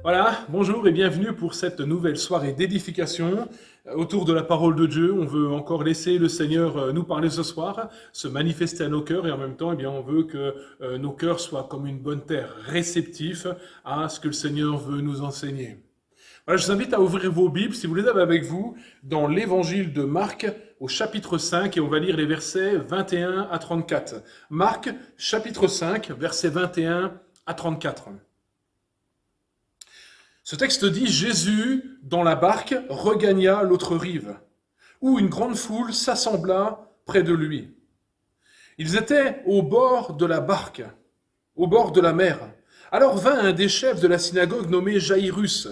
Voilà, bonjour et bienvenue pour cette nouvelle soirée d'édification autour de la parole de Dieu. On veut encore laisser le Seigneur nous parler ce soir, se manifester à nos cœurs et en même temps, on veut que nos cœurs soient comme une bonne terre, réceptifs à ce que le Seigneur veut nous enseigner. Voilà, je vous invite à ouvrir vos Bibles, si vous les avez avec vous, dans l'évangile de Marc au chapitre 5 et on va lire les versets 21 à 34. Marc, chapitre 5, versets 21 à 34. Ce texte dit « Jésus, dans la barque, regagna l'autre rive, où une grande foule s'assembla près de lui. Ils étaient au bord de la barque, au bord de la mer. Alors vint un des chefs de la synagogue nommé Jaïrus,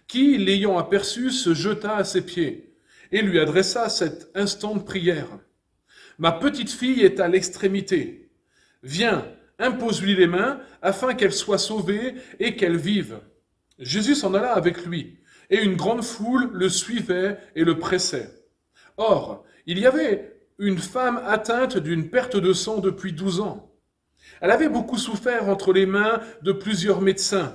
qui, l'ayant aperçu, se jeta à ses pieds et lui adressa cette instante prière. « Ma petite fille est à l'extrémité. Viens, impose-lui les mains, afin qu'elle soit sauvée et qu'elle vive. » Jésus s'en alla avec lui, et une grande foule le suivait et le pressait. Or, il y avait une femme atteinte d'une perte de sang depuis 12 ans. Elle avait beaucoup souffert entre les mains de plusieurs médecins.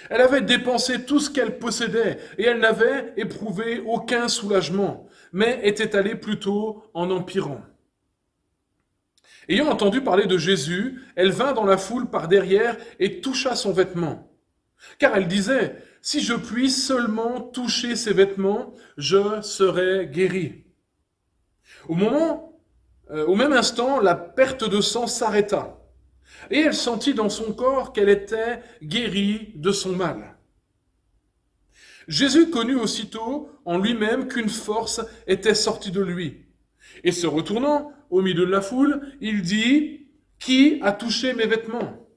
Elle avait dépensé tout ce qu'elle possédait, et elle n'avait éprouvé aucun soulagement, mais était allée plutôt en empirant. Ayant entendu parler de Jésus, elle vint dans la foule par derrière et toucha son vêtement. Car elle disait, si je puis seulement toucher ses vêtements, je serai guérie. Au même instant, la perte de sang s'arrêta. Et elle sentit dans son corps qu'elle était guérie de son mal. Jésus connut aussitôt en lui-même qu'une force était sortie de lui. Et se retournant au milieu de la foule, il dit, qui a touché mes vêtements ?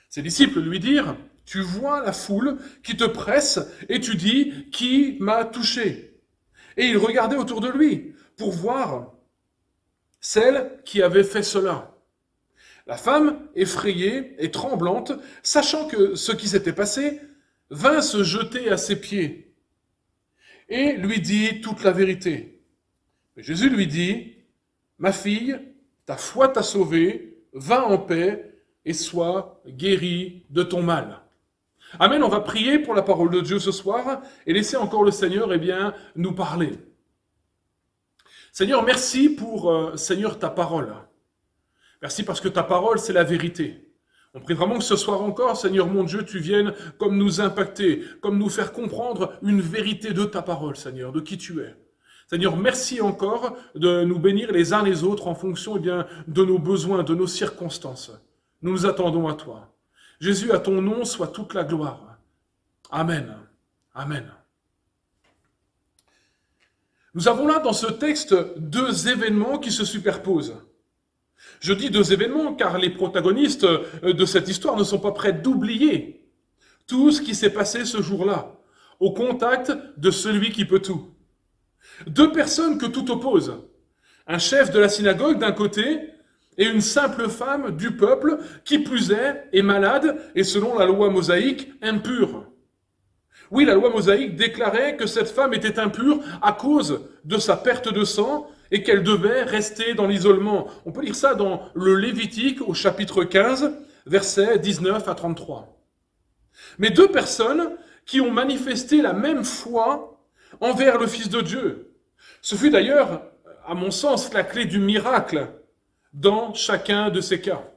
Ses disciples lui dirent, tu vois la foule qui te presse et tu dis, qui m'a touché ? Et il regardait autour de lui pour voir celle qui avait fait cela. La femme, effrayée et tremblante, sachant que ce qui s'était passé, vint se jeter à ses pieds et lui dit toute la vérité. Mais Jésus lui dit, ma fille, ta foi t'a sauvée, va en paix et sois guérie de ton mal. Amen, on va prier pour la parole de Dieu ce soir et laisser encore le Seigneur nous parler. Seigneur, merci pour, Seigneur, ta parole. Merci parce que ta parole, c'est la vérité. On prie vraiment que ce soir encore, Seigneur mon Dieu, tu viennes comme nous impacter, comme nous faire comprendre une vérité de ta parole, Seigneur, de qui tu es. Seigneur, merci encore de nous bénir les uns les autres en fonction de nos besoins, de nos circonstances. Nous nous attendons à toi. Jésus, à ton nom soit toute la gloire. Amen. Amen. Nous avons là dans ce texte deux événements qui se superposent. Je dis deux événements car les protagonistes de cette histoire ne sont pas prêts d'oublier tout ce qui s'est passé ce jour-là, au contact de celui qui peut tout. Deux personnes que tout oppose. Un chef de la synagogue d'un côté et une simple femme du peuple qui plus est malade et selon la loi mosaïque impure. Oui, la loi mosaïque déclarait que cette femme était impure à cause de sa perte de sang et qu'elle devait rester dans l'isolement. On peut lire ça dans le Lévitique au chapitre 15, versets 19 à 33. Mais deux personnes qui ont manifesté la même foi envers le Fils de Dieu. Ce fut d'ailleurs, à mon sens, la clé du miracle dans chacun de ces cas.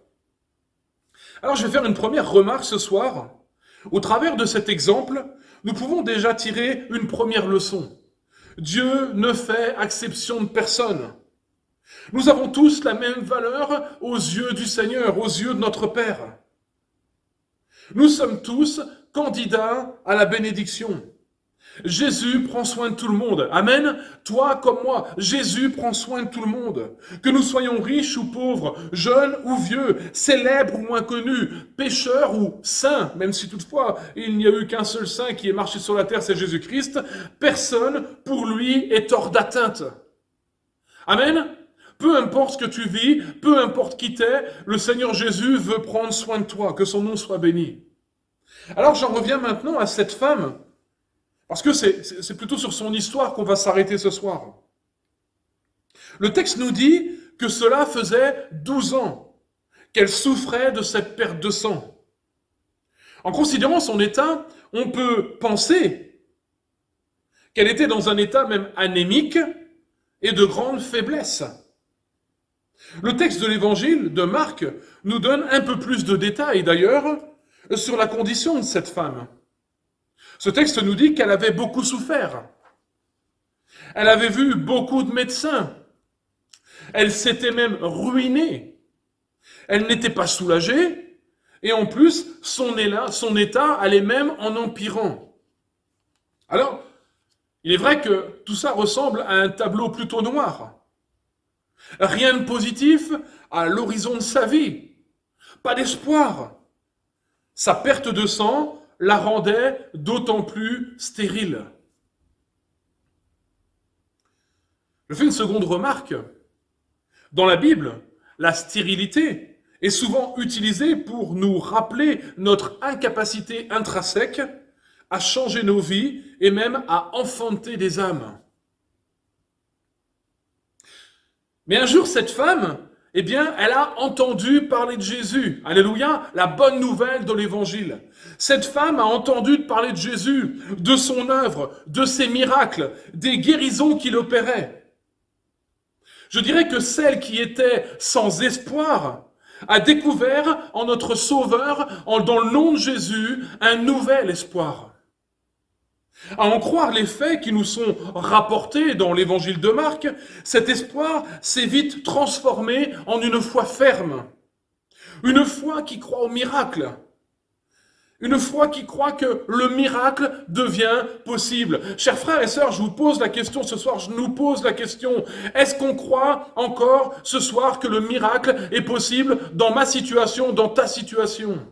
Alors je vais faire une première remarque ce soir. Au travers de cet exemple, nous pouvons déjà tirer une première leçon. Dieu ne fait exception de personne. Nous avons tous la même valeur aux yeux du Seigneur, aux yeux de notre Père. Nous sommes tous candidats à la bénédiction. Jésus prend soin de tout le monde. Amen. Toi comme moi, Jésus prend soin de tout le monde. Que nous soyons riches ou pauvres, jeunes ou vieux, célèbres ou inconnus, pécheurs ou saints, même si toutefois il n'y a eu qu'un seul saint qui ait marché sur la terre, c'est Jésus-Christ, personne pour lui est hors d'atteinte. Amen. Peu importe ce que tu vis, peu importe qui t'es, le Seigneur Jésus veut prendre soin de toi, que son nom soit béni. Alors j'en reviens maintenant à cette femme, parce que c'est plutôt sur son histoire qu'on va s'arrêter ce soir. Le texte nous dit que cela faisait 12 ans qu'elle souffrait de cette perte de sang. En considérant son état, on peut penser qu'elle était dans un état même anémique et de grande faiblesse. Le texte de l'évangile de Marc nous donne un peu plus de détails d'ailleurs sur la condition de cette femme. Ce texte nous dit qu'elle avait beaucoup souffert. Elle avait vu beaucoup de médecins. Elle s'était même ruinée. Elle n'était pas soulagée. Et en plus, son état allait même en empirant. Alors, il est vrai que tout ça ressemble à un tableau plutôt noir. Rien de positif à l'horizon de sa vie. Pas d'espoir. Sa perte de sang la rendait d'autant plus stérile. Je fais une seconde remarque. Dans la Bible, la stérilité est souvent utilisée pour nous rappeler notre incapacité intrinsèque à changer nos vies et même à enfanter des âmes. Mais un jour, cette femme, eh bien, elle a entendu parler de Jésus. Alléluia, la bonne nouvelle de l'Évangile. Cette femme a entendu parler de Jésus, de son œuvre, de ses miracles, des guérisons qu'il opérait. Je dirais que celle qui était sans espoir a découvert en notre Sauveur, dans le nom de Jésus, un nouvel espoir. À en croire les faits qui nous sont rapportés dans l'évangile de Marc, cet espoir s'est vite transformé en une foi ferme. Une foi qui croit au miracle. Une foi qui croit que le miracle devient possible. Chers frères et sœurs, je vous pose la question ce soir, je nous pose la question. Est-ce qu'on croit encore ce soir que le miracle est possible dans ma situation, dans ta situation ?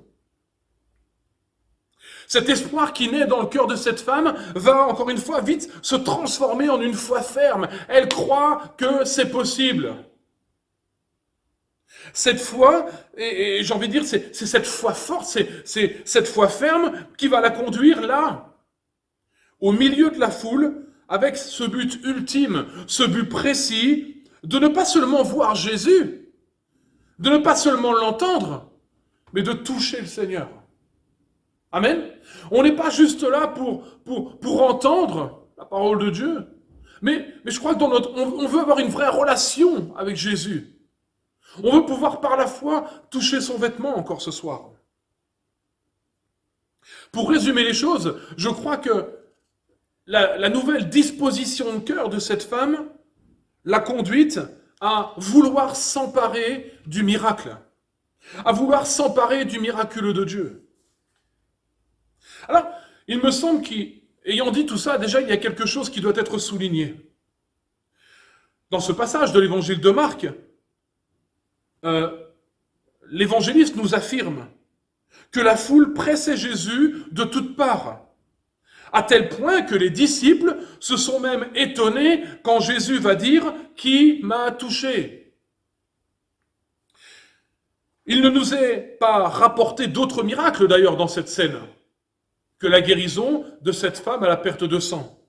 Cet espoir qui naît dans le cœur de cette femme va encore une fois vite se transformer en une foi ferme. Elle croit que c'est possible. Cette foi, et j'ai envie de dire, c'est cette foi forte, c'est cette foi ferme qui va la conduire là, au milieu de la foule, avec ce but ultime, ce but précis, de ne pas seulement voir Jésus, de ne pas seulement l'entendre, mais de toucher le Seigneur. Amen. On n'est pas juste là pour entendre la parole de Dieu, mais je crois que on veut avoir une vraie relation avec Jésus. On veut pouvoir par la foi toucher son vêtement encore ce soir. Pour résumer les choses, je crois que la nouvelle disposition de cœur de cette femme l'a conduite à vouloir s'emparer du miracle, à vouloir s'emparer du miraculeux de Dieu. Alors, il me semble qu'ayant dit tout ça, déjà il y a quelque chose qui doit être souligné. Dans ce passage de l'évangile de Marc, l'évangéliste nous affirme que la foule pressait Jésus de toutes parts, à tel point que les disciples se sont même étonnés quand Jésus va dire « Qui m'a touché ?» Il ne nous est pas rapporté d'autres miracles d'ailleurs dans cette scène que la guérison de cette femme à la perte de sang.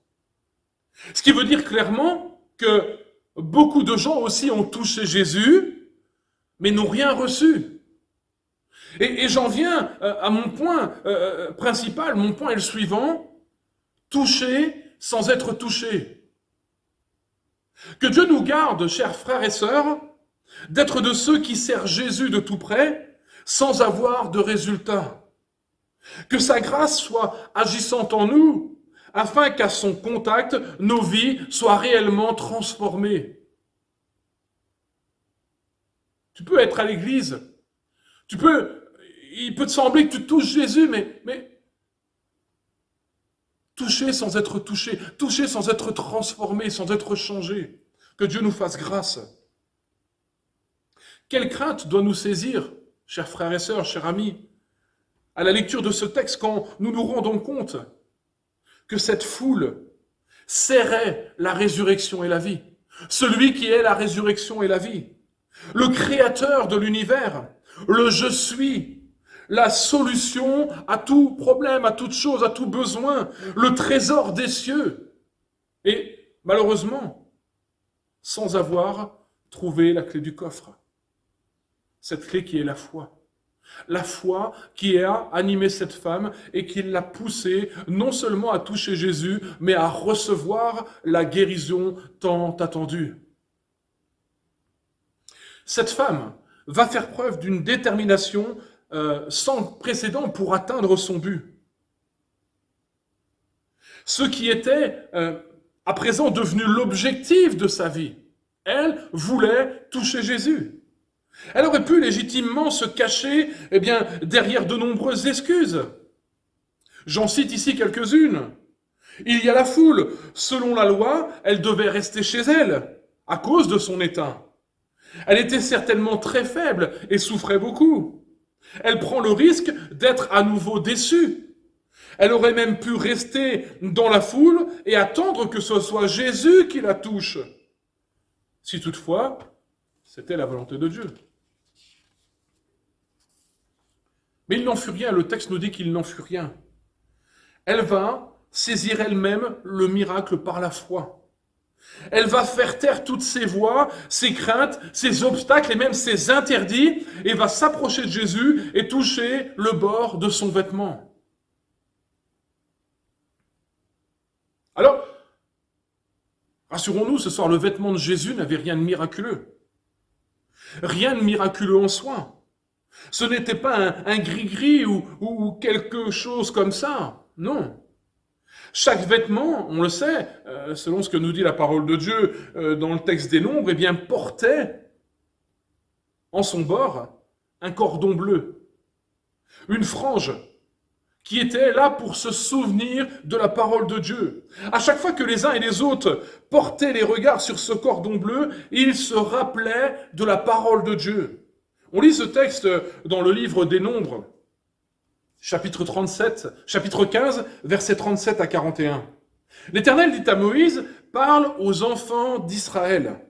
Ce qui veut dire clairement que beaucoup de gens aussi ont touché Jésus, mais n'ont rien reçu. Et j'en viens à mon point principal, mon point est le suivant, toucher sans être touché. Que Dieu nous garde, chers frères et sœurs, d'être de ceux qui servent Jésus de tout près, sans avoir de résultats. Que sa grâce soit agissante en nous, afin qu'à son contact, nos vies soient réellement transformées. Tu peux être à l'église, il peut te sembler que tu touches Jésus, mais toucher sans être touché, toucher sans être transformé, sans être changé. Que Dieu nous fasse grâce. Quelle crainte doit nous saisir, chers frères et sœurs, chers amis, à la lecture de ce texte quand nous nous rendons compte que cette foule serrait la résurrection et la vie. Celui qui est la résurrection et la vie. Le créateur de l'univers, le je suis, la solution à tout problème, à toute chose, à tout besoin, le trésor des cieux. Et malheureusement, sans avoir trouvé la clé du coffre. Cette clé qui est la foi. La foi qui a animé cette femme et qui l'a poussée non seulement à toucher Jésus, mais à recevoir la guérison tant attendue. Cette femme va faire preuve d'une détermination sans précédent pour atteindre son but. Ce qui était à présent devenu l'objectif de sa vie. Elle voulait toucher Jésus. Elle aurait pu légitimement se cacher derrière de nombreuses excuses. J'en cite ici quelques-unes. Il y a la foule. Selon la loi, elle devait rester chez elle, à cause de son état. Elle était certainement très faible et souffrait beaucoup. Elle prend le risque d'être à nouveau déçue. Elle aurait même pu rester dans la foule et attendre que ce soit Jésus qui la touche, si toutefois c'était la volonté de Dieu. Mais il n'en fut rien, le texte nous dit qu'il n'en fut rien. Elle va saisir elle-même le miracle par la foi. Elle va faire taire toutes ses voix, ses craintes, ses obstacles et même ses interdits, et va s'approcher de Jésus et toucher le bord de son vêtement. Alors, rassurons-nous, ce soir, le vêtement de Jésus n'avait rien de miraculeux. Rien de miraculeux en soi. Ce n'était pas un gris-gris ou quelque chose comme ça. Non. Chaque vêtement, on le sait, selon ce que nous dit la parole de Dieu dans le texte des Nombres, portait en son bord un cordon bleu, une frange qui était là pour se souvenir de la parole de Dieu. À chaque fois que les uns et les autres portaient les regards sur ce cordon bleu, ils se rappelaient de la parole de Dieu. On lit ce texte dans le livre des Nombres, chapitre 15, versets 37 à 41. L'Éternel dit à Moïse, parle aux enfants d'Israël,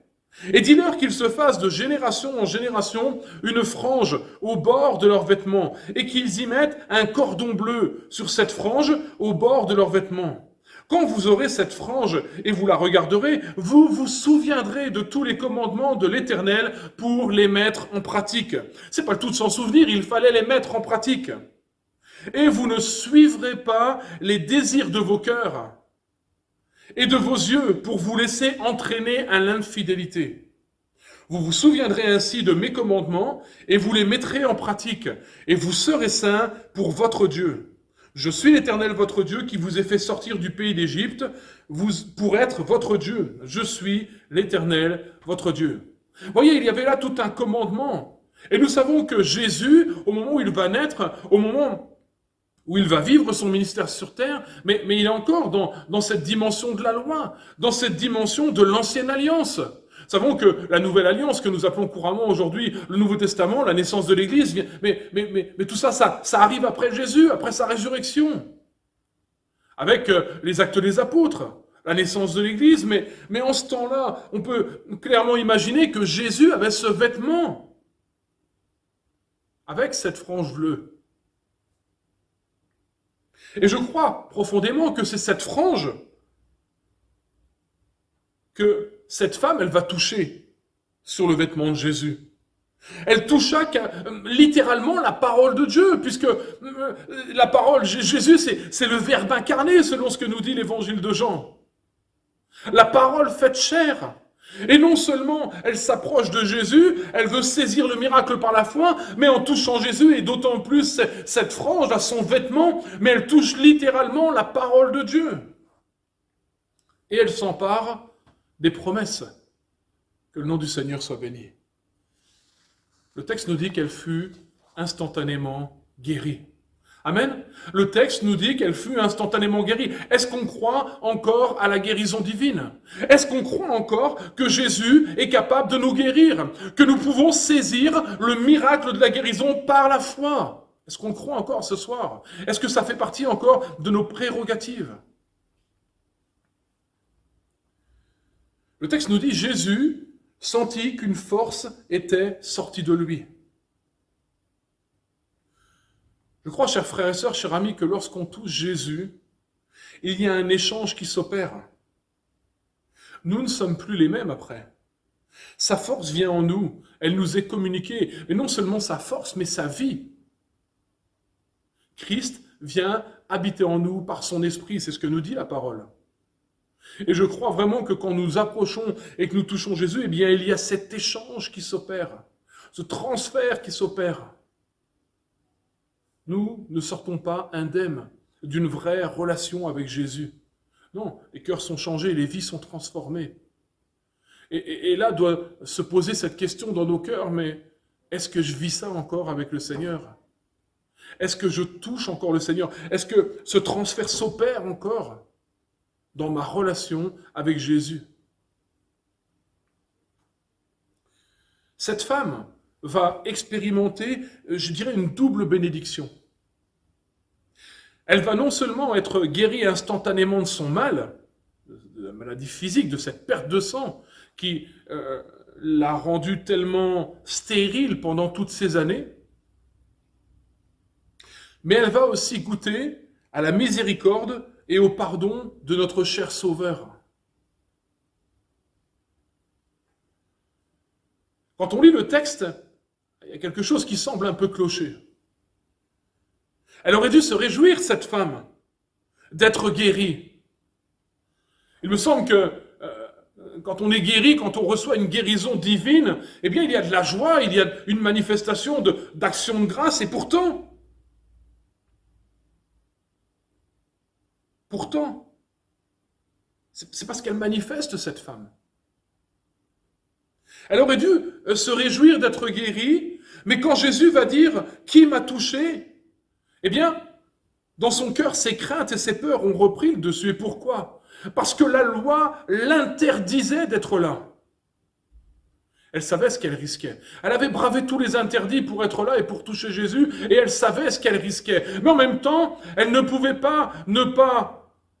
et dis-leur qu'ils se fassent de génération en génération une frange au bord de leurs vêtements, et qu'ils y mettent un cordon bleu sur cette frange au bord de leurs vêtements. Quand vous aurez cette frange et vous la regarderez, vous vous souviendrez de tous les commandements de l'Éternel pour les mettre en pratique. C'est pas le tout de s'en souvenir, il fallait les mettre en pratique. Et vous ne suivrez pas les désirs de vos cœurs et de vos yeux pour vous laisser entraîner à l'infidélité. Vous vous souviendrez ainsi de mes commandements et vous les mettrez en pratique, et vous serez saints pour Dieu. Je suis l'Éternel votre Dieu qui vous ai fait sortir du pays d'Égypte pour être votre Dieu. Je suis l'Éternel votre Dieu. Voyez, il y avait là tout un commandement. Et nous savons que Jésus, au moment où il va naître, au moment où il va vivre son ministère sur terre, mais il est encore dans cette dimension de la loi, dans cette dimension de l'ancienne alliance. Nous savons que la nouvelle alliance, que nous appelons couramment aujourd'hui le Nouveau Testament, la naissance de l'Église, mais tout ça arrive après Jésus, après sa résurrection, avec les actes des apôtres, la naissance de l'Église, mais en ce temps-là, on peut clairement imaginer que Jésus avait ce vêtement, avec cette frange bleue. Et je crois profondément que c'est cette frange que cette femme, elle va toucher sur le vêtement de Jésus. Elle toucha littéralement la parole de Dieu, puisque la parole, Jésus, c'est le Verbe incarné, selon ce que nous dit l'évangile de Jean. La parole faite chair. Et non seulement elle s'approche de Jésus, elle veut saisir le miracle par la foi, mais en touchant Jésus, et d'autant plus cette frange à son vêtement, mais elle touche littéralement la parole de Dieu. Et elle s'empare des promesses. Que le nom du Seigneur soit béni. Le texte nous dit qu'elle fut instantanément guérie. Amen. Le texte nous dit qu'elle fut instantanément guérie. Est-ce qu'on croit encore à la guérison divine? Est-ce qu'on croit encore que Jésus est capable de nous guérir? Que nous pouvons saisir le miracle de la guérison par la foi? Est-ce qu'on croit encore ce soir? Est-ce que ça fait partie encore de nos prérogatives? Le texte nous dit Jésus sentit qu'une force était sortie de lui. Je crois, chers frères et sœurs, chers amis, que lorsqu'on touche Jésus, il y a un échange qui s'opère. Nous ne sommes plus les mêmes après. Sa force vient en nous, elle nous est communiquée. Et non seulement sa force, mais sa vie. Christ vient habiter en nous par son esprit, c'est ce que nous dit la parole. Et je crois vraiment que quand nous approchons et que nous touchons Jésus, eh bien, il y a cet échange qui s'opère, ce transfert qui s'opère. Nous ne sortons pas indemnes d'une vraie relation avec Jésus. Non, les cœurs sont changés, les vies sont transformées. Et là doit se poser cette question dans nos cœurs, mais est-ce que je vis ça encore avec le Seigneur? Est-ce que je touche encore le Seigneur? Est-ce que ce transfert s'opère encore dans ma relation avec Jésus? Cette femme va expérimenter, je dirais, une double bénédiction. Elle va non seulement être guérie instantanément de son mal, de la maladie physique, de cette perte de sang qui l'a rendue tellement stérile pendant toutes ces années, mais elle va aussi goûter à la miséricorde et au pardon de notre cher Sauveur. Quand on lit le texte, il y a quelque chose qui semble un peu clocher. Elle aurait dû se réjouir, cette femme, d'être guérie. Il me semble que quand on est guéri, quand on reçoit une guérison divine, eh bien il y a de la joie, il y a une manifestation d'action de grâce, et pourtant, c'est parce qu'elle manifeste, cette femme. Elle aurait dû se réjouir d'être guérie, mais quand Jésus va dire « Qui m'a touché ?», eh bien, dans son cœur, ses craintes et ses peurs ont repris le dessus. Et pourquoi ? Parce que la loi l'interdisait d'être là. Elle savait ce qu'elle risquait. Elle avait bravé tous les interdits pour être là et pour toucher Jésus, et elle savait ce qu'elle risquait. Mais en même temps, elle ne pouvait pas ne pas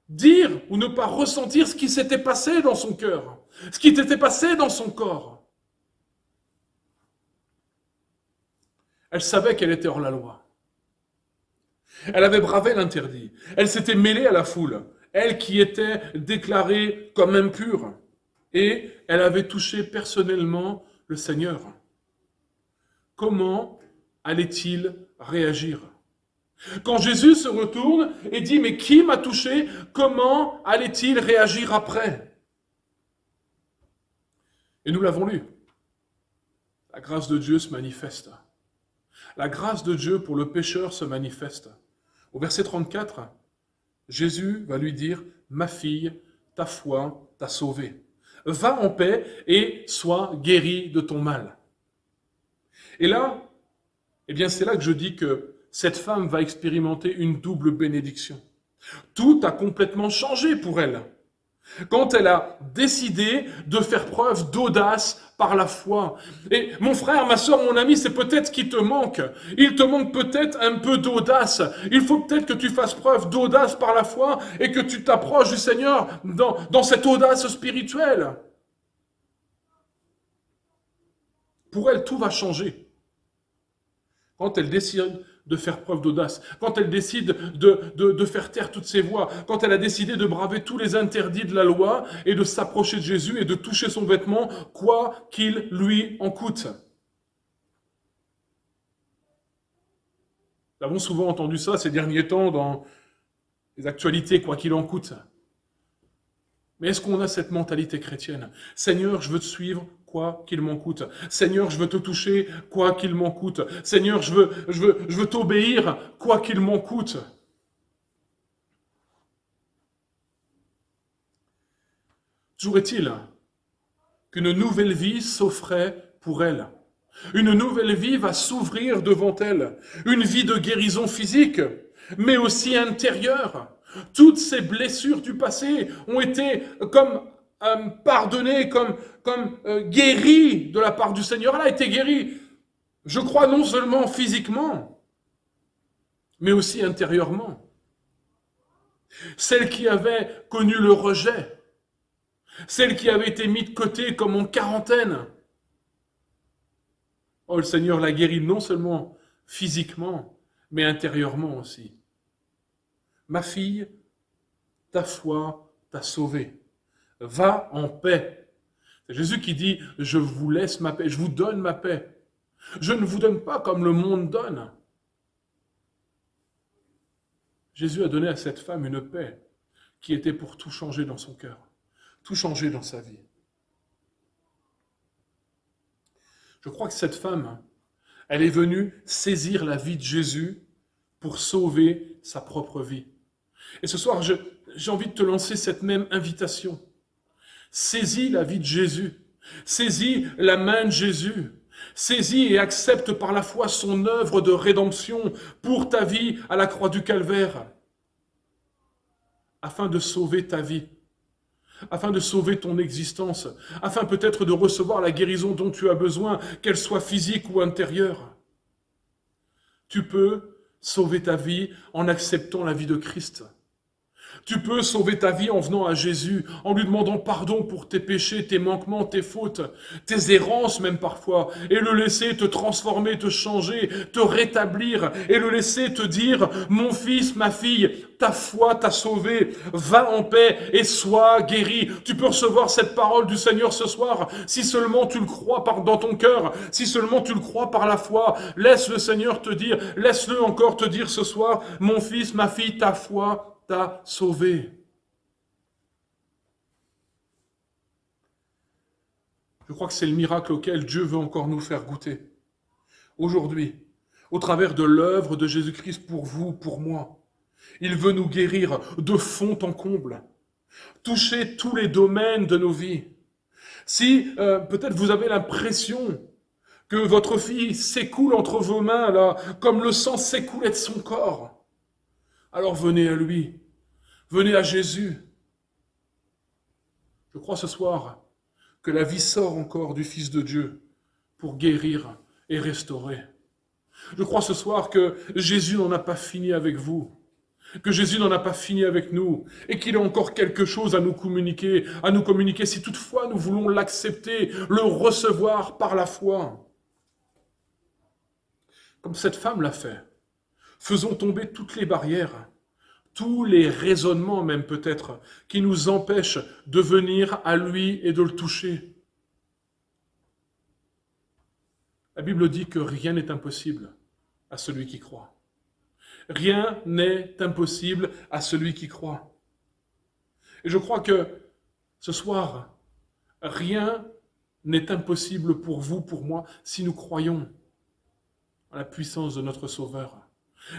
dire ou ne pas ressentir ce qui s'était passé dans son cœur, ce qui s'était passé dans son corps. Elle savait qu'elle était hors la loi. Elle avait bravé l'interdit. Elle s'était mêlée à la foule. Elle qui était déclarée comme impure. Et elle avait touché personnellement le Seigneur. Comment allait-il réagir ? Quand Jésus se retourne et dit « Mais qui m'a touché ?» Comment allait-il réagir après ? Et nous l'avons lu. La grâce de Dieu se manifeste. La grâce de Dieu pour le pécheur se manifeste. Au verset 34, Jésus va lui dire « Ma fille, ta foi t'a sauvée. Va en paix et sois guérie de ton mal. » Et là, eh bien c'est là que je dis que cette femme va expérimenter une double bénédiction. Tout a complètement changé pour elle. Quand elle a décidé de faire preuve d'audace par la foi. Et mon frère, ma soeur, mon ami, c'est peut-être ce qui te manque. Il te manque peut-être un peu d'audace. Il faut peut-être que tu fasses preuve d'audace par la foi et que tu t'approches du Seigneur dans cette audace spirituelle. Pour elle, tout va changer. Quand elle décide de faire preuve d'audace, quand elle décide de faire taire toutes ses voix, quand elle a décidé de braver tous les interdits de la loi et de s'approcher de Jésus et de toucher son vêtement, quoi qu'il lui en coûte. Nous avons souvent entendu ça ces derniers temps dans les actualités, quoi qu'il en coûte. Mais est-ce qu'on a cette mentalité chrétienne ? Seigneur, je veux te suivre, quoi qu'il m'en coûte. Seigneur, je veux te toucher, quoi qu'il m'en coûte. Seigneur, je veux t'obéir, quoi qu'il m'en coûte. Toujours est-il qu'une nouvelle vie s'offrait pour elle. Une nouvelle vie va s'ouvrir devant elle. Une vie de guérison physique, mais aussi intérieure. Toutes ces blessures du passé ont été comme pardonnées, comme guéries de la part du Seigneur. Elle a été guérie, je crois, non seulement physiquement, mais aussi intérieurement. Celle qui avait connu le rejet, celle qui avait été mise de côté comme en quarantaine. Oh, le Seigneur l'a guérie non seulement physiquement, mais intérieurement aussi. Ma fille, ta foi t'a sauvée. Va en paix. C'est Jésus qui dit, je vous laisse ma paix, je vous donne ma paix. Je ne vous donne pas comme le monde donne. Jésus a donné à cette femme une paix qui était pour tout changer dans son cœur, tout changer dans sa vie. Je crois que cette femme, elle est venue saisir la vie de Jésus pour sauver sa propre vie. Et ce soir, j'ai envie de te lancer cette même invitation. Saisis la vie de Jésus. Saisis la main de Jésus. Saisis et accepte par la foi son œuvre de rédemption pour ta vie à la croix du Calvaire, afin de sauver ta vie, afin de sauver ton existence, afin peut-être de recevoir la guérison dont tu as besoin, qu'elle soit physique ou intérieure. Tu peux sauver ta vie en acceptant la vie de Christ. Tu peux sauver ta vie en venant à Jésus, en lui demandant pardon pour tes péchés, tes manquements, tes fautes, tes errances même parfois, et le laisser te transformer, te changer, te rétablir, et le laisser te dire, mon fils, ma fille, ta foi t'a sauvé, va en paix et sois guéri. Tu peux recevoir cette parole du Seigneur ce soir, si seulement tu le crois dans ton cœur, si seulement tu le crois par la foi. Laisse le Seigneur te dire, laisse-le encore te dire ce soir, mon fils, ma fille, ta foi t'a sauvé. Je crois que c'est le miracle auquel Dieu veut encore nous faire goûter. Aujourd'hui, au travers de l'œuvre de Jésus-Christ pour vous, pour moi, il veut nous guérir de fond en comble, toucher tous les domaines de nos vies. Si peut-être vous avez l'impression que votre fille s'écoule entre vos mains, là, comme le sang s'écoulait de son corps, alors venez à lui, venez à Jésus. Je crois ce soir que la vie sort encore du Fils de Dieu pour guérir et restaurer. Je crois ce soir que Jésus n'en a pas fini avec vous, que Jésus n'en a pas fini avec nous, et qu'il a encore quelque chose à nous communiquer si toutefois nous voulons l'accepter, le recevoir par la foi. Comme cette femme l'a fait, faisons tomber toutes les barrières, tous les raisonnements même peut-être, qui nous empêchent de venir à lui et de le toucher. La Bible dit que rien n'est impossible à celui qui croit. Rien n'est impossible à celui qui croit. Et je crois que ce soir, rien n'est impossible pour vous, pour moi, si nous croyons en la puissance de notre Sauveur.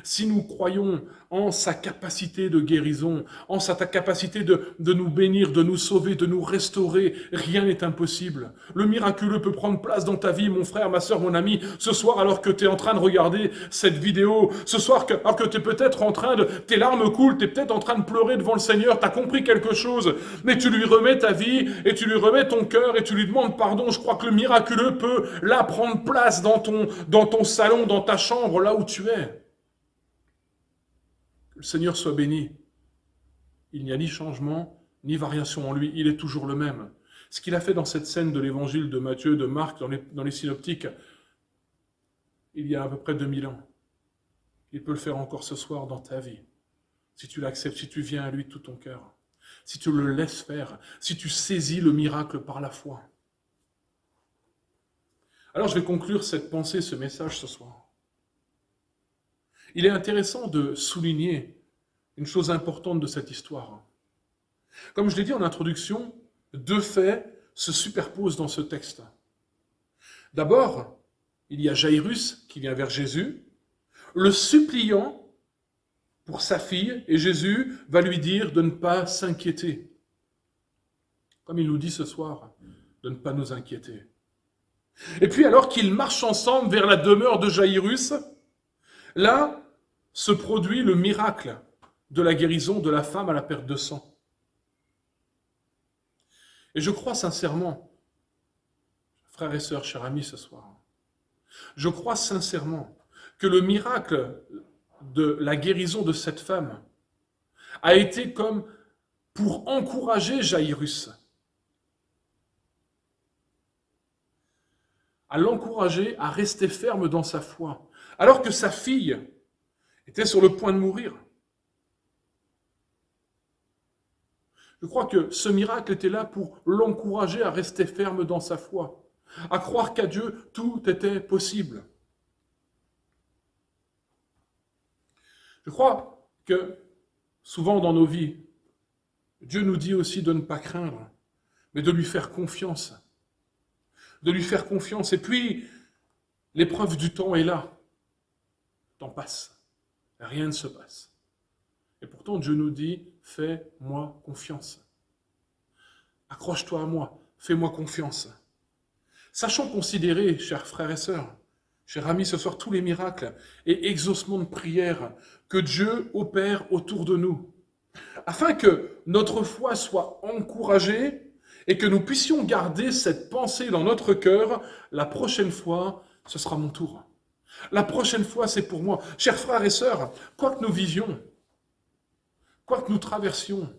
Si nous croyons en sa capacité de guérison, en sa capacité de nous bénir, de nous sauver, de nous restaurer, rien n'est impossible. Le miraculeux peut prendre place dans ta vie, mon frère, ma soeur, mon ami, ce soir alors que tu es en train de regarder cette vidéo, ce soir alors que tu es peut-être en train de... Tes larmes coulent, tu es peut-être en train de pleurer devant le Seigneur, tu as compris quelque chose, mais tu lui remets ta vie et tu lui remets ton cœur et tu lui demandes pardon. Je crois que le miraculeux peut là prendre place dans ton salon, dans ta chambre, là où tu es. Le Seigneur soit béni. Il n'y a ni changement, ni variation en lui. Il est toujours le même. Ce qu'il a fait dans cette scène de l'évangile de Matthieu, de Marc, dans les synoptiques, il y a à peu près 2000 ans. Il peut le faire encore ce soir dans ta vie. Si tu l'acceptes, si tu viens à lui de tout ton cœur. Si tu le laisses faire. Si tu saisis le miracle par la foi. Alors je vais conclure cette pensée, ce message ce soir. Il est intéressant de souligner une chose importante de cette histoire. Comme je l'ai dit en introduction, deux faits se superposent dans ce texte. D'abord, il y a Jairus qui vient vers Jésus, le suppliant pour sa fille, et Jésus va lui dire de ne pas s'inquiéter. Comme il nous dit ce soir, de ne pas nous inquiéter. Et puis alors qu'ils marchent ensemble vers la demeure de Jairus, là, se produit le miracle de la guérison de la femme à la perte de sang. Et je crois sincèrement, frères et sœurs, chers amis ce soir, je crois sincèrement que le miracle de la guérison de cette femme a été comme pour encourager Jairus, à l'encourager à rester ferme dans sa foi, alors que sa fille était sur le point de mourir. Je crois que ce miracle était là pour l'encourager à rester ferme dans sa foi, à croire qu'à Dieu tout était possible. Je crois que Souvent dans nos vies, Dieu nous dit aussi de ne pas craindre, mais de lui faire confiance. De lui faire confiance. Et puis, l'épreuve du temps est là. Le temps passe. Rien ne se passe. Et pourtant, Dieu nous dit, fais-moi confiance. Accroche-toi à moi, fais-moi confiance. Sachons considérer, chers frères et sœurs, chers amis, ce soir, tous les miracles et exaucements de prière que Dieu opère autour de nous, afin que notre foi soit encouragée et que nous puissions garder cette pensée dans notre cœur, la prochaine fois, ce sera mon tour. La prochaine fois, c'est pour moi. Chers frères et sœurs, quoi que nous vivions, quoi que nous traversions,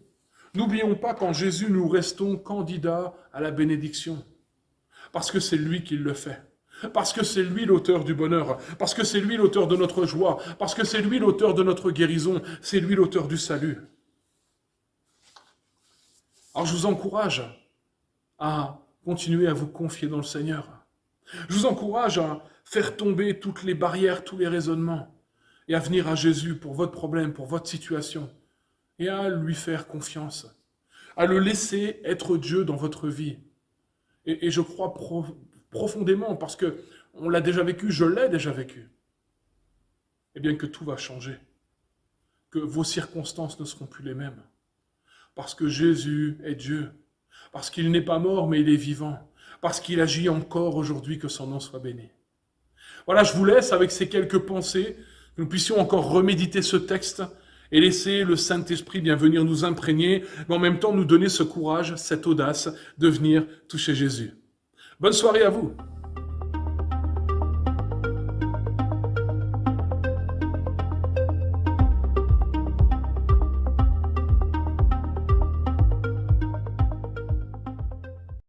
n'oublions pas qu'en Jésus, nous restons candidats à la bénédiction. Parce que c'est lui qui le fait. Parce que c'est lui l'auteur du bonheur. Parce que c'est lui l'auteur de notre joie. Parce que c'est lui l'auteur de notre guérison. C'est lui l'auteur du salut. Alors je vous encourage à continuer à vous confier dans le Seigneur. Je vous encourage à faire tomber toutes les barrières, tous les raisonnements, et à venir à Jésus pour votre problème, pour votre situation, et à lui faire confiance, à le laisser être Dieu dans votre vie. Et je crois profondément, parce que on l'a déjà vécu, je l'ai déjà vécu, eh bien que tout va changer, que vos circonstances ne seront plus les mêmes, parce que Jésus est Dieu, parce qu'il n'est pas mort, mais il est vivant, parce qu'il agit encore aujourd'hui, que son nom soit béni. Voilà, je vous laisse avec ces quelques pensées, que nous puissions encore reméditer ce texte et laisser le Saint-Esprit bien venir nous imprégner, mais en même temps nous donner ce courage, cette audace de venir toucher Jésus. Bonne soirée à vous.